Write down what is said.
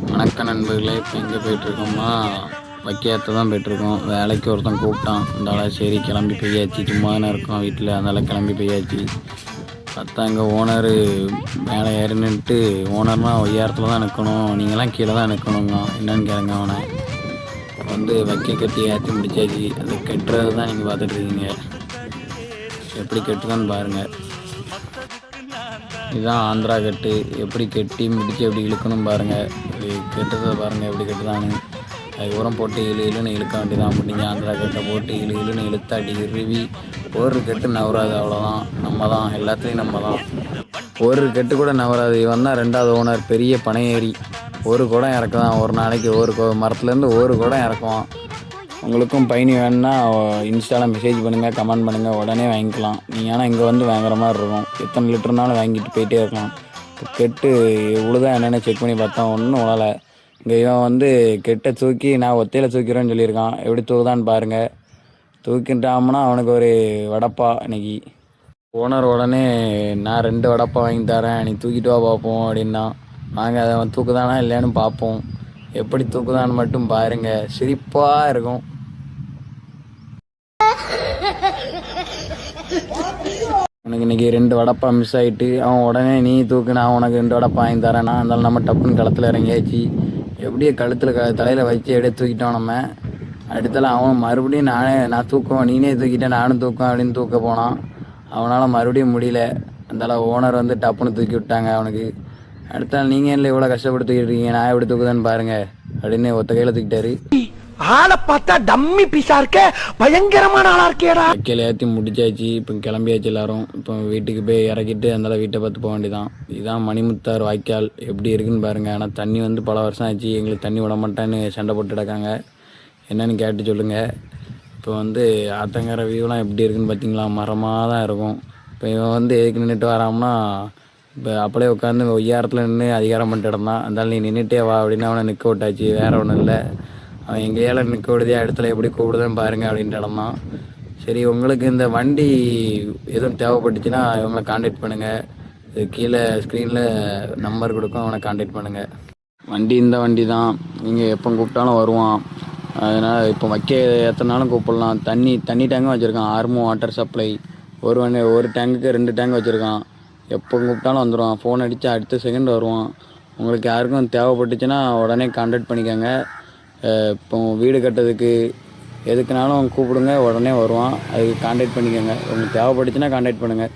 வணக்க நண்பர்களே. இப்போ எங்கே போயிட்டுருக்கோம்னா வைக்கையாற்ற தான் போயிட்டுருக்கோம். வேலைக்கு ஒருத்தன் கூப்பிட்டான். அதனால் சரி கிளம்பி போயாச்சு. சும்மா தானே இருக்கோம் வீட்டில், அதனால் கிளம்பி போயாச்சு. பார்த்தா எங்கள் ஓனரு மேலே ஏறி நின்றுட்டு, ஓனர்னால் ஒய்யாரத்தில் தான் நிற்கணும், நீங்களாம் கீழே தான் நிற்கணுங்க. என்னன்னு கேளுங்க. அவனை வந்து வைக்க கட்டி ஏற்றி முடிச்சாச்சு. அது கட்டுறது தான் நீங்கள் பார்த்துட்ருக்கீங்க. எப்படி கட்டுதான்னு பாருங்கள். இதுதான் ஆந்திரா கட்டு. எப்படி கட்டி முடித்து எப்படி இழுக்கணும் பாருங்கள். இப்படி கட்டுறதை பாருங்கள் எப்படி கட்டுதான்னு. அது உரம் போட்டு இழுன்னு இழுக்க வேண்டியதான். முடிஞ்ச ஆந்திரா கட்டை போட்டு இழுன்னு இழுத்தாட்டி இறுவி ஒரு கட்டு நவராது. அவ்வளோதான். நம்ம தான் எல்லாத்துலேயும் நம்ம தான். ஒரு கட்டு கூட நவராது. இவன் தான் 2வது ஓனர், பெரிய பனையேறி. ஒரு குடம் இறக்குதான் ஒரு நாளைக்கு. ஒரு மரத்துலேருந்து ஒரு குடம் இறக்குவான். உங்களுக்கும் பயணி வேணுன்னா இன்ஸ்டாவில் மெசேஜ் பண்ணுங்கள், கமெண்ட் பண்ணுங்கள், உடனே வாங்கிக்கலாம். நீங்கள் ஆனால் இங்கே வந்து வாங்குற மாதிரி இருக்கும். எத்தனை லிட்டர்னாலும் வாங்கிட்டு போயிட்டே இருக்கலாம். இப்போ கெட்டு உழுதான் என்னென்ன செக் பண்ணி பார்த்தோம், ஒன்றும் உழலை. இங்கே இவன் வந்து கெட்டை தூக்கி நான் ஒத்தையில் தூக்கிறேன்னு சொல்லியிருக்கான். எப்படி தூக்குதான்னு பாருங்கள். தூக்கிட்டாம்னா அவனுக்கு ஒரு வடப்பா இன்னைக்கு. ஓனர் உடனே நான் 2 வடப்பா வாங்கி தரேன், நீ தூக்கிட்டு வா பார்ப்போம் அப்படின்னா. வாங்க அதை அவன் தூக்குதானா இல்லைன்னு பார்ப்போம். எப்படி தூக்குதான்னு மட்டும் பாருங்கள், சிரிப்பாக இருக்கும். உனக்கு இன்றைக்கி 2 வடப்பா மிஸ் ஆகிட்டு, அவன் உடனே நீ தூக்கு நான் உனக்கு 2 வடப்பா வாங்கி தரேன்னா. இருந்தாலும் நம்ம டப்புன்னு களத்தில் இறங்கியாச்சு. எப்படியே கழுத்தில் தலையில் வச்சு எப்படியே தூக்கிட்டோம் நம்ம. அடுத்தால அவன் மறுபடியும் நான் தூக்குவேன், நீனே தூக்கிட்டேன் நானும் தூக்குவேன் அப்படின்னு தூக்க போனான். அவனால் மறுபடியும் முடியல. அதனால் ஓனர் வந்து டப்புன்னு தூக்கி விட்டாங்க அவனுக்கு. அடுத்தால் நீங்கள் இல்லை இவ்வளோ கஷ்டப்பட்டு தூக்கிட்டு இருக்கீங்க, நான் எப்படி தூக்குதான்னு பாருங்கள் அப்படின்னு ஒத்த கையில் தூக்கிட்டாரு. ஆளை பார்த்தா டம்மி பீஸா இருக்க, பயங்கரமான ஆளா இருக்கேடா. வைக்கையில் ஏற்றி முடிச்சாச்சு. இப்போ கிளம்பியாச்சு எல்லாரும். இப்போ வீட்டுக்கு போய் இறக்கிட்டு அந்தால வீட்டை பார்த்து போக வேண்டியதான். இதுதான் மணிமுத்தார் வாய்க்கால். எப்படி இருக்குன்னு பாருங்கள். ஆனால் தண்ணி வந்து பல வருஷம் ஆச்சு, எங்களுக்கு தண்ணி விட மாட்டேன்னு சண்டை போட்டு கிடக்காங்க. என்னன்னு கேட்டு சொல்லுங்கள். இப்போ வந்து ஆத்தங்கரை வியூலாம் எப்படி இருக்குன்னு பார்த்தீங்களா, மரமாக தான் இருக்கும். இப்போ இவன் வந்து எதுக்கு நின்றுட்டு வராம்னா, இப்போ அப்படியே உட்காந்து ஒய்யாரத்தில் நின்று அதிகாரம் பண்ணிட்டு இருந்தான். அதனால நீ நின்றுட்டே வா அப்படின்னு அவனை நிற்க விட்டாச்சு. வேறு ஒன்றும் இல்லை. அவன் எங்கேயால நிற்க விடுதே, இடத்துல எப்படி கூப்பிடுதுன்னு பாருங்கள் அப்படின்ட்டு இடம்தான். சரி, உங்களுக்கு இந்த வண்டி எதுவும் தேவைப்பட்டுச்சுன்னா இவங்களை காண்டாக்ட் பண்ணுங்கள். இது கீழே ஸ்க்ரீனில் நம்பர் கொடுக்கும், அவனை காண்டாக்ட் பண்ணுங்கள். வண்டி இந்த வண்டி தான். நீங்கள் எப்போ கூப்பிட்டாலும் வருவான். அதனால் இப்போ வைக்க எத்தனாலும் கூப்பிடலாம். தண்ணி டேங்கும் வச்சுருக்கான். ஆர்மோ வாட்டர் சப்ளை. ஒரு டேங்குக்கு 2 டேங்க் வச்சுருக்கான். எப்போ கூப்பிட்டாலும் வந்துடுவான். ஃபோன் அடித்தா அடுத்த செகண்ட் வருவான். உங்களுக்கு யாருக்கும் தேவைப்பட்டுச்சுன்னா உடனே காண்டாக்ட் பண்ணிக்கோங்க. இப்போ வீடு கட்டுறதுக்கு எதுக்குனாலும் கூப்பிடுங்க, உடனே வருவான். அதுக்கு காண்டாக்ட் பண்ணிக்கோங்க. உங்களுக்கு தேவைப்பட்டுச்சுன்னா காண்டாக்ட் பண்ணுங்கள்.